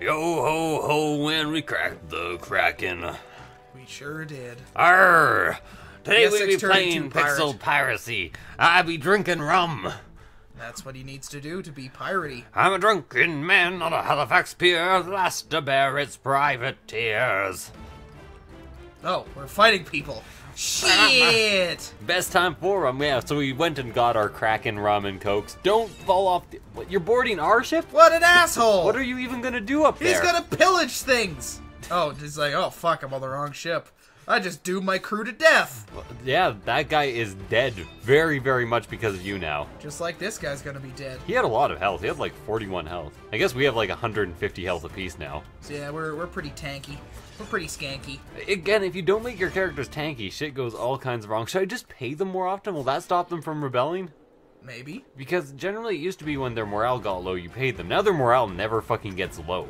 Yo ho ho when we cracked the Kraken. We sure did. Arr! Today Yessik's we be turning playing to pirate. Pixel Piracy. I be drinking rum. That's what he needs to do to be piratey. I'm a drunken man on a Halifax pier, last to bear its privateers. Oh, we're fighting people. Shit! Best time for rum, yeah. So we went and got our Kraken rum and cokes. Don't fall off the... What, you're boarding our ship? What an asshole! What are you even gonna do up there? He's gonna pillage things! Oh, he's like, oh fuck, I'm on the wrong ship. I just doomed my crew to death. Yeah, that guy is dead very, very much because of you now. Just like this guy's gonna be dead. He had a lot of health. He had like 41 health. I guess we have like 150 health apiece now. So yeah, we're pretty tanky. We're pretty skanky. Again, if you don't make your characters tanky, shit goes all kinds of wrong. Should I just pay them more often? Will that stop them from rebelling? Maybe. Because generally it used to be when their morale got low, you paid them. Now their morale never fucking gets low.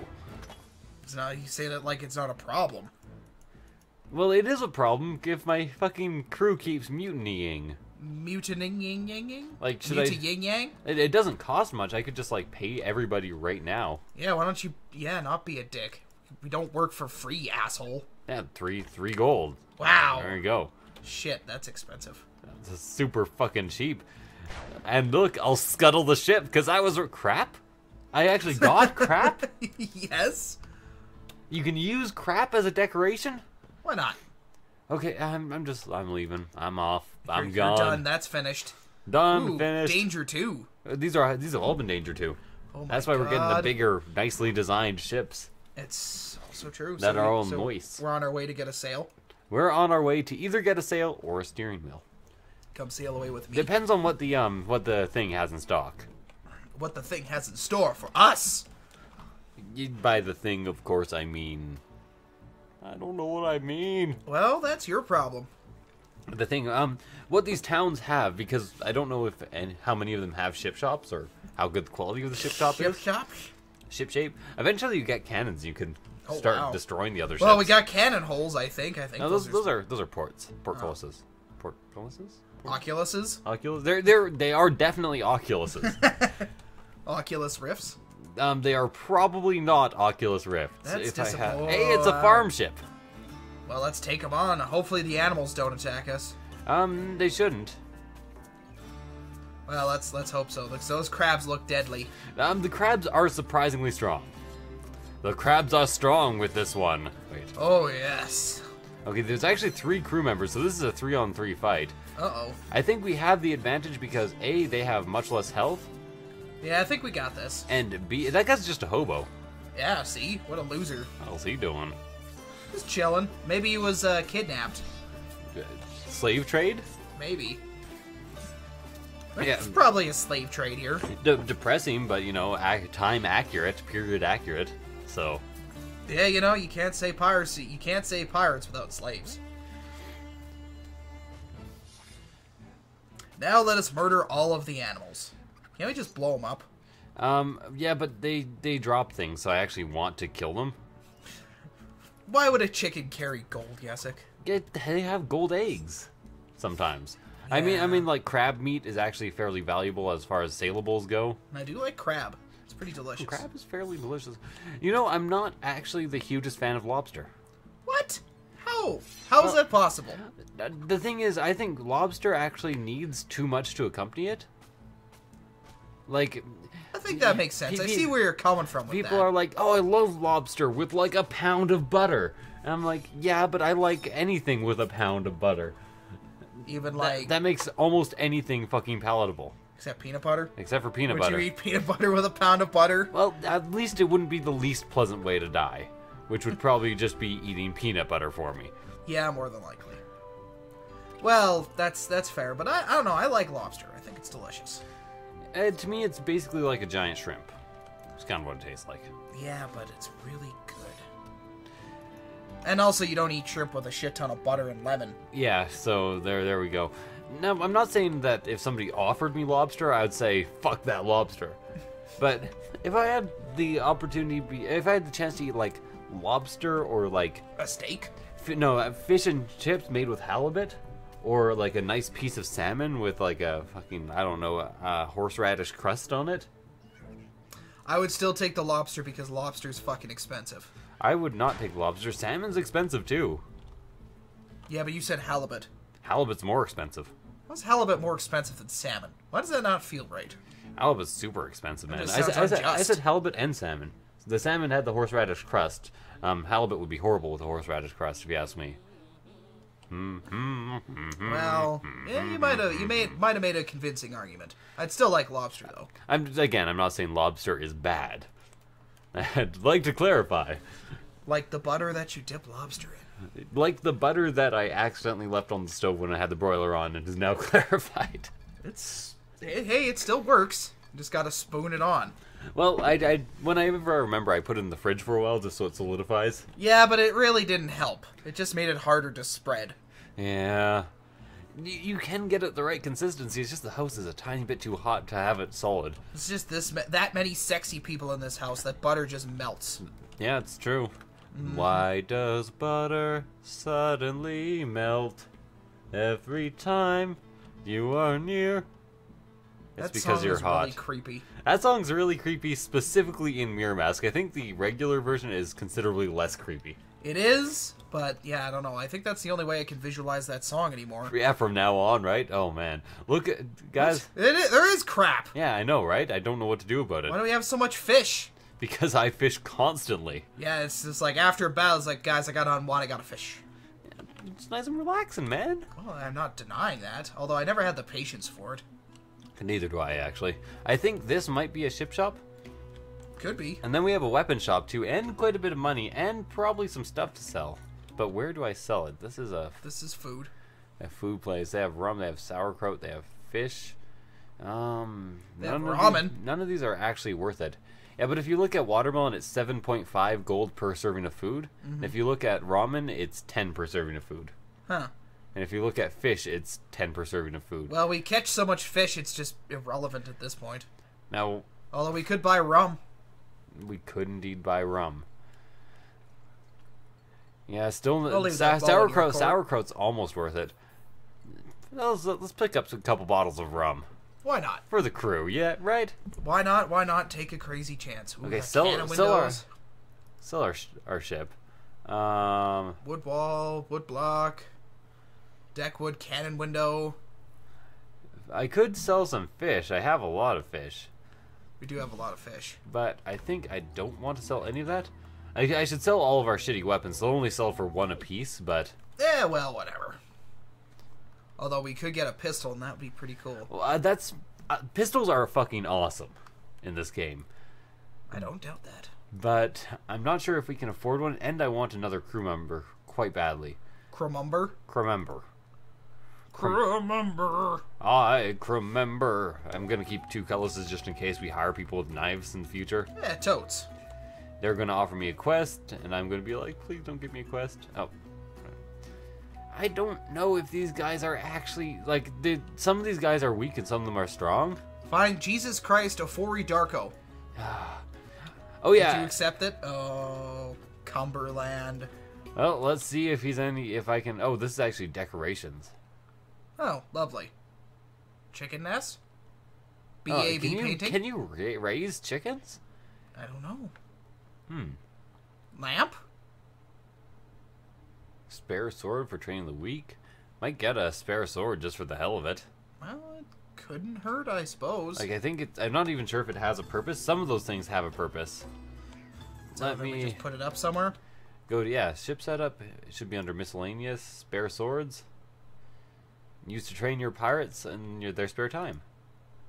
It's not, you say that like it's not a problem. Well, it is a problem if my fucking crew keeps mutinying. Mutining yin yang? Like, should Muta I... yin yang? It doesn't cost much. I could just, like, pay everybody right now. Yeah, why don't you, not be a dick. We don't work for free, asshole. Yeah, three gold. Wow. There you go. Shit, that's expensive. That's super fucking cheap. And look, I'll scuttle the ship, because I was... Crap? I actually got crap? Yes? You can use crap as a decoration? Why not? Okay, I'm leaving. I'm off. I'm You're gone. done. That's finished. Done, Ooh, finished. Danger 2. These have all been Danger 2. Oh my That's why we're getting the God. bigger, nicely designed ships It's also true. that are all nice. We're on our way to get a sail. We're on our way to either get a sail or a steering wheel. Come sail away with me. Depends on what the thing has in stock. What the thing has in store for us. By the thing, of course, I mean... I don't know what I mean. Well, that's your problem. The thing, what these towns have, because I don't know if and how many of them have ship shops or how good the quality of the ship shop Ship is. shops? Ship shape. Eventually, you get cannons. You can Oh, start wow. destroying the other ships. Well, we got cannon holes, I think. No, those are ports. Portcullises. Portcullises? Oculuses? Oculus. They are definitely Oculuses. Oculus Rifts? They are probably not Oculus Rifts. That's Hey, it's a farm ship. Well, let's take them on. Hopefully the animals don't attack us. They shouldn't. Well, let's hope so. Those crabs look deadly. The crabs are surprisingly strong. The crabs are strong with this one. Wait. Oh, yes. Okay, there's actually 3 crew members, so this is a 3-on-3 fight. Uh-oh. I think we have the advantage because A, they have much less health, Yeah, I think we got this. and B, that guy's just a hobo. Yeah, see? What a loser. How's he doing? Just chilling. Maybe he was kidnapped. Slave trade? Maybe. Yeah. There's probably a slave trade here. Depressing, but, you know, time accurate, period accurate, so... Yeah, you know, you can't say piracy. You can't say pirates without slaves. Now let us murder all of the animals. Can't we just blow them up? Yeah, but they drop things, so I actually want to kill them. Why would a chicken carry gold, Yessik? They have gold eggs, sometimes. Yeah. I mean, like, crab meat is actually fairly valuable as far as saleables go. And I do like crab. It's pretty delicious. Crab is fairly delicious. You know, I'm not actually the hugest fan of lobster. What? How? How is that possible? The thing is, I think lobster actually needs too much to accompany it. Like... I think that makes sense. I see where you're coming from with People that. are like, oh, I love lobster with like a pound of butter. And I'm like, yeah, but I like anything with a pound of butter. Even like... That makes almost anything fucking palatable. Except peanut butter? Except for peanut Would butter. you eat peanut butter with a pound of butter? Well, at least it wouldn't be the least pleasant way to die. Which would probably just be eating peanut butter for me. Yeah, more than likely. Well, that's fair, but I don't know. I like lobster. I think it's delicious. To me, it's basically like a giant shrimp. It's kind of what it tastes like. Yeah, but it's really good. And also, you don't eat shrimp with a shit ton of butter and lemon. Yeah, so there we go. Now, I'm not saying that if somebody offered me lobster, I would say, fuck that lobster. But if I had the opportunity, if I had the chance to eat, like, lobster or, like... A steak? Fish and chips made with halibut, or, like, a nice piece of salmon with, like, a fucking, I don't know, a horseradish crust on it. I would still take the lobster because lobster's fucking expensive. I would not take lobster. Salmon's expensive too. Yeah, but you said halibut. Halibut's more expensive. How's halibut more expensive than salmon? Why does that not feel right? Halibut's super expensive, man. That I just sounds said unjust. halibut and salmon. The salmon had the horseradish crust. Halibut would be horrible with the horseradish crust, if you ask me. Well, yeah, you might have made a convincing argument. I'd still like lobster though. I'm not saying lobster is bad. I'd like to clarify. Like the butter that you dip lobster in. Like the butter that I accidentally left on the stove when I had the broiler on and is now clarified. Hey, it still works. You just gotta spoon it on. Well, whenever I remember, I put it in the fridge for a while just so it solidifies. Yeah, but it really didn't help. It just made it harder to spread. Yeah. You can get it the right consistency. It's just the house is a tiny bit too hot to have it solid. It's just that many sexy people in this house that butter just melts. Yeah, it's true. Why does butter suddenly melt every time you are near? It's That because song you're is hot. really creepy. That song's really creepy, specifically in Mirror Mask. I think the regular version is considerably less creepy. It is, but yeah, I don't know. I think that's the only way I can visualize that song anymore. Yeah, from now on, right? Oh man, look at guys. There is crap. Yeah, I know, right? I don't know what to do about it. Why do we have so much fish? Because I fish constantly. Yeah, it's just like after a battle, it's like, guys, I got on one, I gotta fish. It's nice and relaxing, man. Well, I'm not denying that, although I never had the patience for it. Neither do I, actually. I think this might be a ship shop. Could be. And then we have a weapon shop, too, and quite a bit of money, and probably some stuff to sell. But where do I sell it? This is food. A food place. They have rum, they have sauerkraut, they have fish. They have None ramen. of these are actually worth it. Yeah, but if you look at watermelon, it's 7.5 gold per serving of food. And if you look at ramen, it's 10 per serving of food. Huh. And if you look at fish, it's 10 per serving of food. Well, we catch so much fish, it's just irrelevant at this point. Now, Although we could buy rum. we could indeed buy rum. Yeah, still I'll leave that ball in your court. sauerkraut's almost worth it. Let's pick up a couple bottles of rum Why not? for the crew. Yeah, right. Why not? Why not take a crazy chance? Ooh, Okay, a sell can of windows, our ship. wood wall, wood block, deck wood, cannon window. I could sell some fish. I have a lot of fish, We do have a lot of fish. but I think I don't want to sell any of that. I should sell all of our shitty weapons. They'll only sell for one apiece, but Yeah, well, whatever. Although we could get a pistol, and that would be pretty cool. well, pistols are fucking awesome in this game. I don't doubt that. But I'm not sure if we can afford one, and I want another crew member quite badly. Crewmember? Crewmember. Crewmember. Crewmember. I'm gonna keep 2 colorlesses just in case we hire people with knives in the future. Yeah, totes. They're gonna offer me a quest, and I'm gonna be like, please don't give me a quest. Oh. I don't know if these guys are actually, like, some of these guys are weak and some of them are strong. Find Jesus Christ Ofori Darko. Oh yeah. Did you accept it? Oh, Cumberland. Well, let's see if if I can, oh, this is actually decorations. Oh, lovely. Chicken nest? Oh, BAB painting? Can you raise chickens? I don't know. Hmm. Lamp? Spare sword for training the weak. Might get a spare sword just for the hell of it. Well, it couldn't hurt, I suppose. Like, I think I'm not even sure if it has a purpose. Some of those things have a purpose. So Let then we me just put it up somewhere? go to, yeah, ship setup. It should be under miscellaneous. Spare swords. Used to train your pirates in their spare time.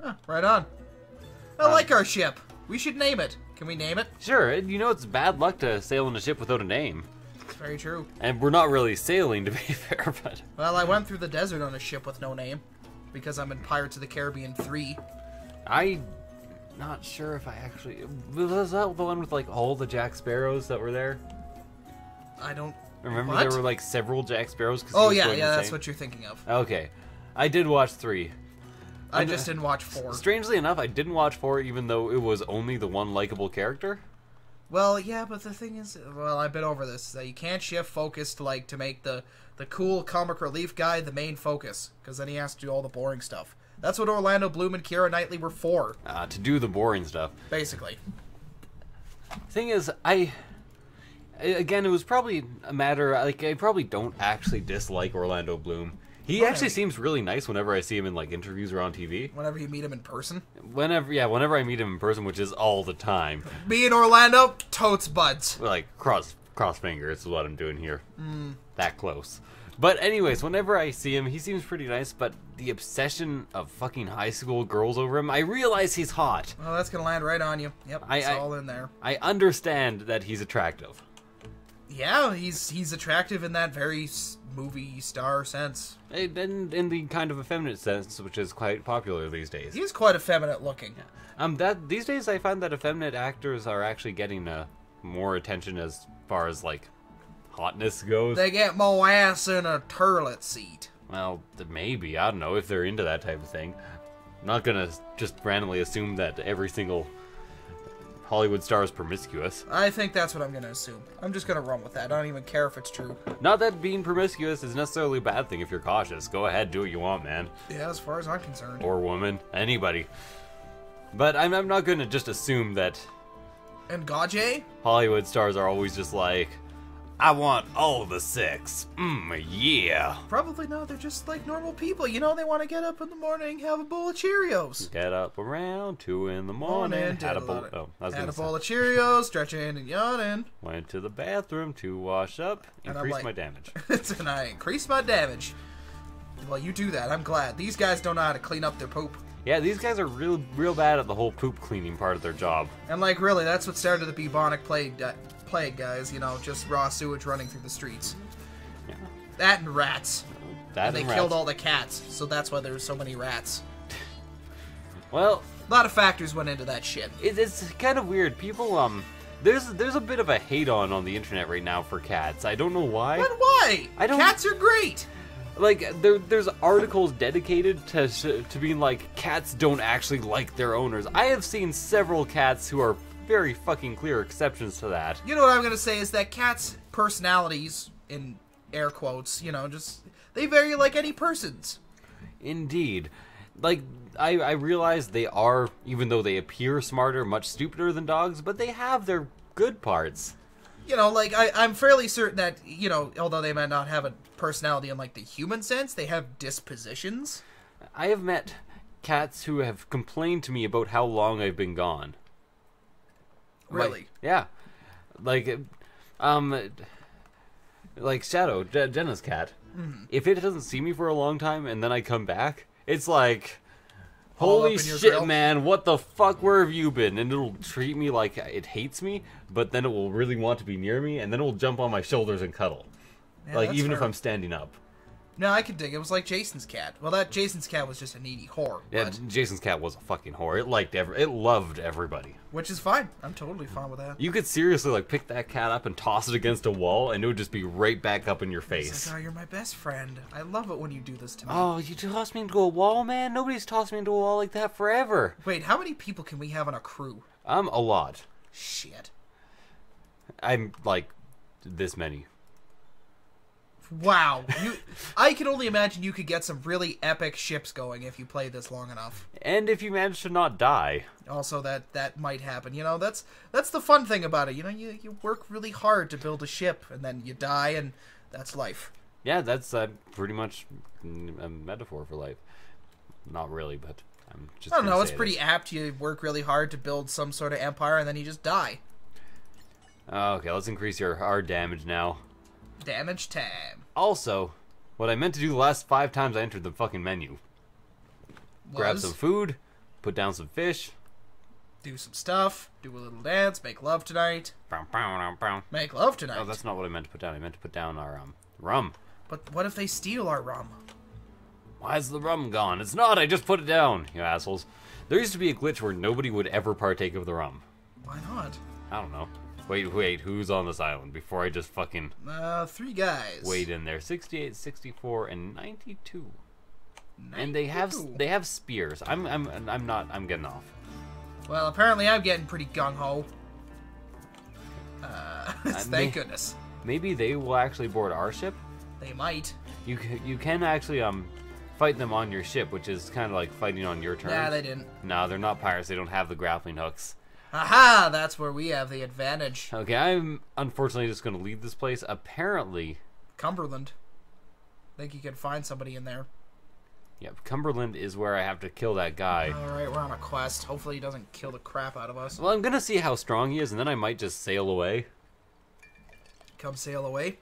Huh, right on. I like our ship. We should name it. Can we name it? Sure, you know it's bad luck to sail in a ship without a name. It's very true. And we're not really sailing, to be fair, but... Well, I went through the desert on a ship with no name. Because I'm in Pirates of the Caribbean 3. I'm not sure if I actually... Was that the one with, like, all the Jack Sparrows that were there? I don't... Remember What? there were, like, several Jack Sparrows? 'Cause he Oh, was yeah, going that's insane? what you're thinking of. Okay. I did watch 3. I just didn't watch 4. Strangely enough, I didn't watch 4 even though it was only the one likable character. Well, yeah, but the thing is, well, I've been over this, that you can't shift focus to make the cool comic relief guy the main focus, because then he has to do all the boring stuff. That's what Orlando Bloom and Keira Knightley were for, To do the boring stuff. basically. Thing is, again, it was probably a matter, like, I probably don't actually dislike Orlando Bloom. He actually seems really nice whenever I see him in, like, interviews or on TV. Whenever you meet him in person? Whenever I meet him in person, which is all the time. Me and Orlando, totes buds. Like, cross fingers is what I'm doing here. That close. But anyways, whenever I see him, he seems pretty nice, but the obsession of fucking high school girls over him, I realize he's hot. Well, that's gonna land right on you. Yep, it's all in there. I understand that he's attractive. Yeah, he's attractive in that very movie star sense. In the kind of effeminate sense, which is quite popular these days. He's quite effeminate looking. Yeah. These days I find that effeminate actors are actually getting more attention as far as, like, hotness goes. They get more ass in a toilet seat. Well, maybe. I don't know if they're into that type of thing. I'm not gonna just randomly assume that every single Hollywood star is promiscuous. I think that's what I'm gonna assume. I'm just gonna run with that. I don't even care if it's true. Not that being promiscuous is necessarily a bad thing if you're cautious. Go ahead, do what you want, man. Yeah, as far as I'm concerned. Or woman. Anybody. But I'm not gonna just assume that And Gauge? Hollywood stars are always just like, I want all the sex. Yeah. Probably not. They're just like normal people. You know, they want to get up in the morning, have a bowl of Cheerios. Get up around 2 in the morning. Had a bowl of Cheerios, stretching and yawning. Went to the bathroom to wash up. Increase my damage. And I increased my damage. Well, you do that. I'm glad. These guys don't know how to clean up their poop. Yeah, these guys are real bad at the whole poop cleaning part of their job. And, like, really, that's what started the bubonic plague, guys. You know, just raw sewage running through the streets. Yeah. That and rats. And they killed all the cats, so that's why there's so many rats. Well, a lot of factors went into that shit. It's kind of weird. People, there's a bit of a hate on the internet right now for cats. I don't know why. But why? Cats are great. Like, there's articles dedicated to being like, cats don't actually like their owners. I have seen several cats who are very fucking clear exceptions to that. You know what I'm gonna say is that cats' personalities, in air quotes, you know, just, they vary like any person's. Indeed. Like, I realize they are, even though they appear smarter, much stupider than dogs, but they have their good parts. You know, like, I'm fairly certain that, you know, although they might not have a personality in, like, the human sense, they have dispositions. I have met cats who have complained to me about how long I've been gone. Really? Yeah. Like Shadow, Jenna's cat. Mm-hmm. If it doesn't see me for a long time and then I come back, it's like, holy shit, man, what the fuck, where have you been? And it'll treat me like it hates me, but then it will really want to be near me, and then it will jump on my shoulders and cuddle. Yeah, like, even if I'm standing up. No, I could dig it. It was like Jason's cat. Well, that Jason's cat was just a needy whore. Yeah, but... Jason's cat was a fucking whore. It loved everybody. Which is fine. I'm totally fine with that. You could seriously, like, pick that cat up and toss it against a wall, and it would just be right back up in your face. It's like, oh, you're my best friend. I love it when you do this to me. Oh, you tossed me into a wall, man? Nobody's tossed me into a wall like that forever. Wait, how many people can we have on a crew? A lot. Shit. I'm, like, this many. Wow. I can only imagine you could get some really epic ships going if you play this long enough. And if you manage to not die. Also, that might happen. You know, that's the fun thing about it. You know, you work really hard to build a ship, and then you die, and that's life. Yeah, that's pretty much a metaphor for life. Not really, but I'm just... I don't know, it's pretty apt. You work really hard to build some sort of empire, and then you just die. Okay, let's increase our damage now. Damage time. Also, what I meant to do the last 5 times I entered the fucking menu. Grab some food, put down some fish. Do some stuff, do a little dance, make love tonight. Make love tonight. Oh, that's not what I meant to put down. I meant to put down our rum. But what if they steal our rum? Why is the rum gone? It's not, I just put it down, you assholes. There used to be a glitch where nobody would ever partake of the rum. Why not? I don't know. Wait, who's on this island? Before I just fucking... 3 guys. Wait in there. 68, 64, and 92. And they have spears. I'm getting off. Well, apparently I'm getting pretty gung-ho. Thank goodness. Maybe they will actually board our ship? They might. You can actually fight them on your ship, which is kind of like fighting on your terms. Nah, they didn't. No, they're not pirates. They don't have the grappling hooks. Aha! That's where we have the advantage. Okay, I'm unfortunately just going to leave this place. Apparently... Cumberland. Think you can find somebody in there. Yep, Cumberland is where I have to kill that guy. Alright, we're on a quest. Hopefully he doesn't kill the crap out of us. Well, I'm going to see how strong he is, and then I might just sail away. Come sail away.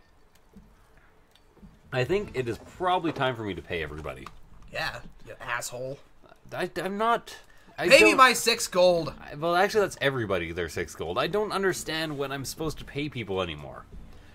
I think it is probably time for me to pay everybody. Yeah, you asshole. I'm not... Pay me my 6 gold. Well, actually, that's everybody, their 6 gold. I don't understand when I'm supposed to pay people anymore.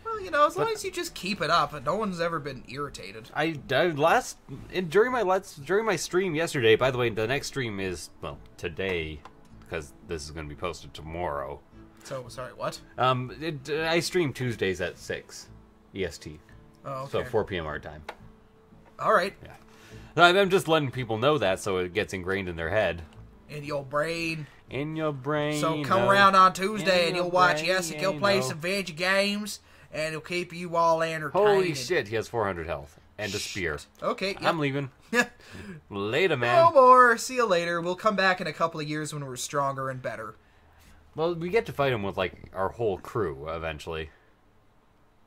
Well, you know, as long as you just keep it up, and no one's ever been irritated. During my stream yesterday, by the way, the next stream is, well, today, because this is going to be posted tomorrow. So, sorry, what? I stream Tuesdays at 6 EST. Oh, okay. So 4 p.m. our time. Alright. Yeah. I'm just letting people know that so it gets ingrained in their head. In your brain. In your brain. So come around on Tuesday and you'll watch brain, Yessik. He'll play some video games and he'll keep you all entertained. Holy shit, he has 400 health. And a spear. Okay, yep. I'm leaving. Later, man. No more. See you later. We'll come back in a couple of years when we're stronger and better. Well, we get to fight him with, like, our whole crew, eventually.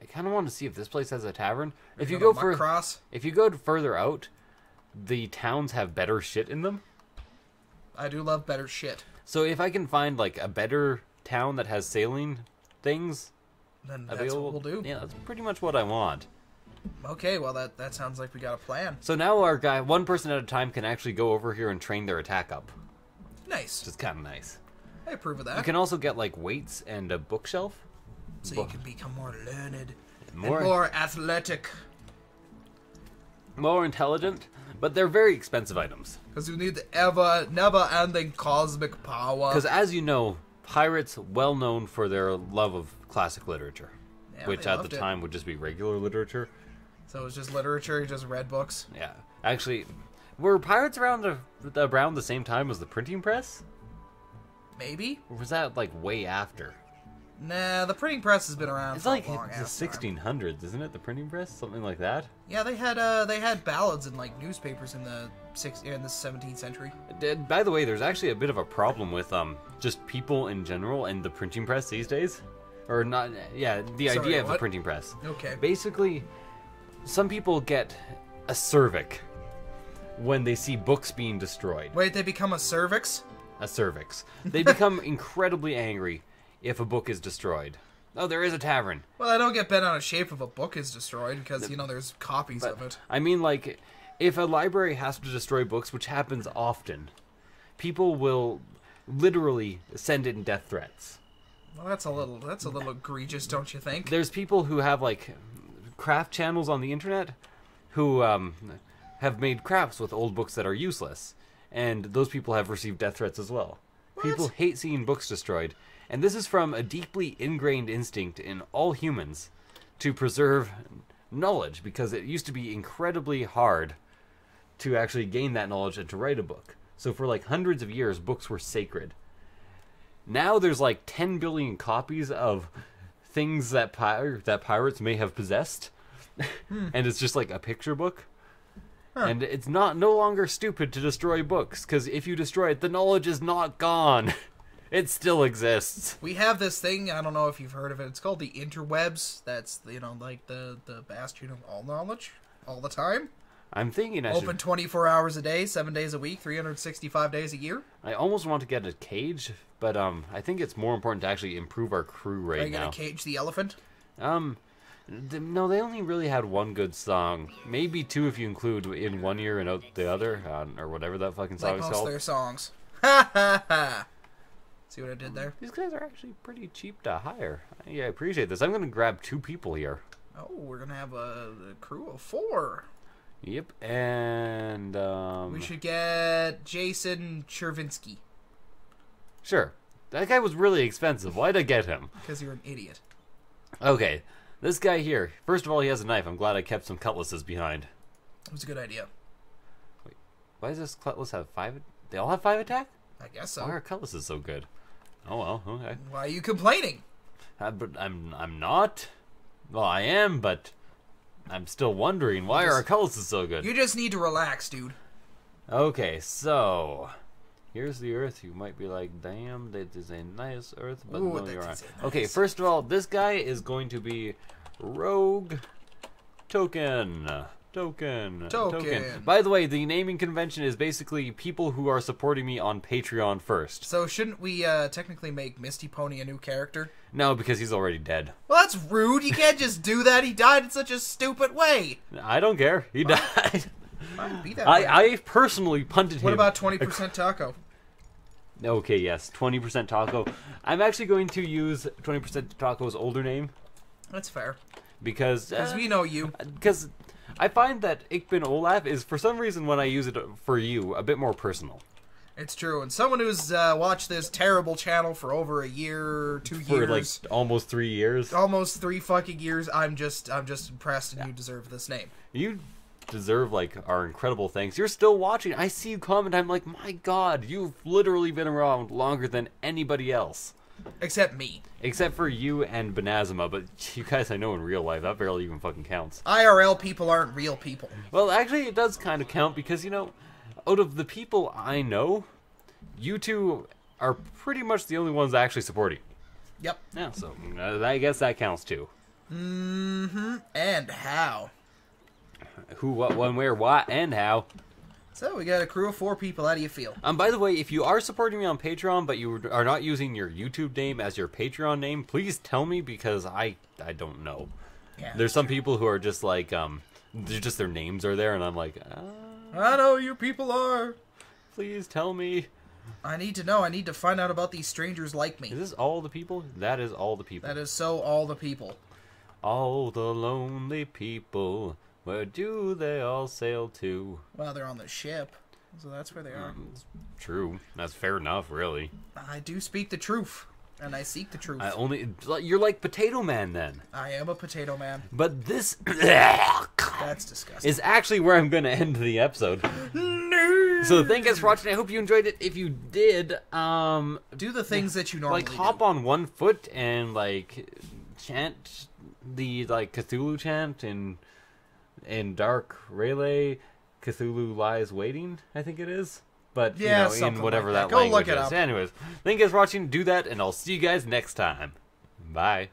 I kind of want to see if this place has a tavern. If you go further out, the towns have better shit in them. I do love better shit. So if I can find, like, a better town that has sailing things... Then that's what we'll do. Yeah, that's pretty much what I want. Okay, well, that sounds like we got a plan. So now our guy, one person at a time, can actually go over here and train their attack up. Nice. Which is kind of nice. I approve of that. You can also get, like, weights and a bookshelf. So you can become more learned. More, and more athletic. More intelligent. But they're very expensive items. Because you need the never-ending cosmic power. Because as you know, pirates well known for their love of classic literature. Yeah, which at the time would just be regular literature. So it was just literature, you just read books? Yeah. Actually, were pirates around the same time as the printing press? Maybe? Or was that, like, way after? Nah, the printing press has been around for a long it's the 1600s, isn't it? The printing press, something like that. Yeah, they had ballads in like newspapers in the 17th century. By the way, there's actually a bit of a problem with just people in general and the printing press these days, or not? Yeah, the idea of the printing press. Okay. Basically, some people get acerbic when they see books being destroyed. Wait, they become a cervix? A cervix. They become incredibly angry if a book is destroyed. Oh, there is a tavern. Well, I don't get bent on a shape if a book is destroyed, because, you know, there's copies of it. I mean, like, if a library has to destroy books, which happens often, people will literally send in death threats. Well, that's a little egregious, don't you think? There's people who have, like, craft channels on the internet who have made crafts with old books that are useless. And those people have received death threats as well. What? People hate seeing books destroyed. And this is from a deeply ingrained instinct in all humans to preserve knowledge, because it used to be incredibly hard to actually gain that knowledge and to write a book. So for like hundreds of years, books were sacred. Now there's like 10 billion copies of things that pirates may have possessed. And it's just like a picture book. Huh. And it's no longer stupid to destroy books, because if you destroy it, the knowledge is not gone. It still exists. We have this thing, I don't know if you've heard of it, it's called the interwebs. That's, you know, like the bastion of all knowledge, all the time. I'm thinking Open 24 hours a day, 7 days a week, 365 days a year. I almost want to get a cage, but I think it's more important to actually improve our crew right now. Are you going to cage the elephant? No, they only really had one good song. Maybe two if you include In One Ear and Out the Other, or whatever that fucking song is called. Like most of their songs. Ha ha ha! See what I did there? These guys are actually pretty cheap to hire. Yeah, I appreciate this. I'm going to grab 2 people here. Oh, we're going to have a crew of 4. Yep, and we should get Jason Chervinsky. Sure. That guy was really expensive. Why'd I get him? Because you're an idiot. Okay, this guy here. First of all, he has a knife. I'm glad I kept some cutlasses behind. It was a good idea. Wait, why does this cutlass have 5? They all have 5 attack? I guess so. Why are cutlasses so good? Oh well, okay. Why are you complaining? But I'm not. Well, I am, but I'm still wondering, why are our cutlasses so good? You just need to relax, dude. Okay, so Here's the Earth. You might be like, damn, that is a nice Earth, but Ooh, no, that you're is not. a Okay, nice first of all, this guy is going to be Rogue Token. Token. By the way, the naming convention is basically people who are supporting me on Patreon first. So shouldn't we technically make Misty Pony a new character? No, because he's already dead. Well, that's rude. You can't just do that. He died in such a stupid way. I don't care. He died. Might be that way. I personally punted him. What about 20% taco? Okay, yes, 20% Taco. I'm actually going to use 20% Taco's older name. That's fair. Because we know you. Because I find that Ik bin Olaf is, for some reason, when I use it for you, a bit more personal. It's true. And someone who's watched this terrible channel for over a year, 2 years. For, like, almost 3 years. Almost 3 fucking years. I'm just impressed, and you deserve this name. You deserve, like, our incredible thanks. You're still watching. I see you comment. I'm like, my God, you've literally been around longer than anybody else. Except me. Except for you and Benazima, but you guys I know in real life, that barely even fucking counts. IRL people aren't real people. Well, actually, it does kind of count because, you know, out of the people I know, you two are pretty much the only ones actually supporting. Yep. Yeah, so I guess that counts too. Mm-hmm. And how? Who, what, when, where, what, and how. So, we got a crew of 4 people. How do you feel? By the way, if you are supporting me on Patreon, but you are not using your YouTube name as your Patreon name, please tell me because I don't know. Yeah, There's some people who are just like, they're just their names are there, and I'm like, I know you people are. Please tell me. I need to know. I need to find out about these strangers like me. Is this all the people? That is all the people. That is so all the people. All the lonely people. Where do they all sail to? Well, they're on the ship, so that's where they are. True. That's fair enough, really. I do speak the truth, and I seek the truth. You're like Potato Man, then. I am a potato man. But this That's disgusting. is actually where I'm going to end the episode. No. So thank you guys for watching. I hope you enjoyed it. If you did, do the things that you normally like hop do. on one foot and like chant the like Cthulhu chant in Dark Relay, Cthulhu Lies Waiting, I think it is. But, yeah, you know, in whatever like that Go language look it is. up. Anyways, thank you guys for watching. Do that, and I'll see you guys next time. Bye.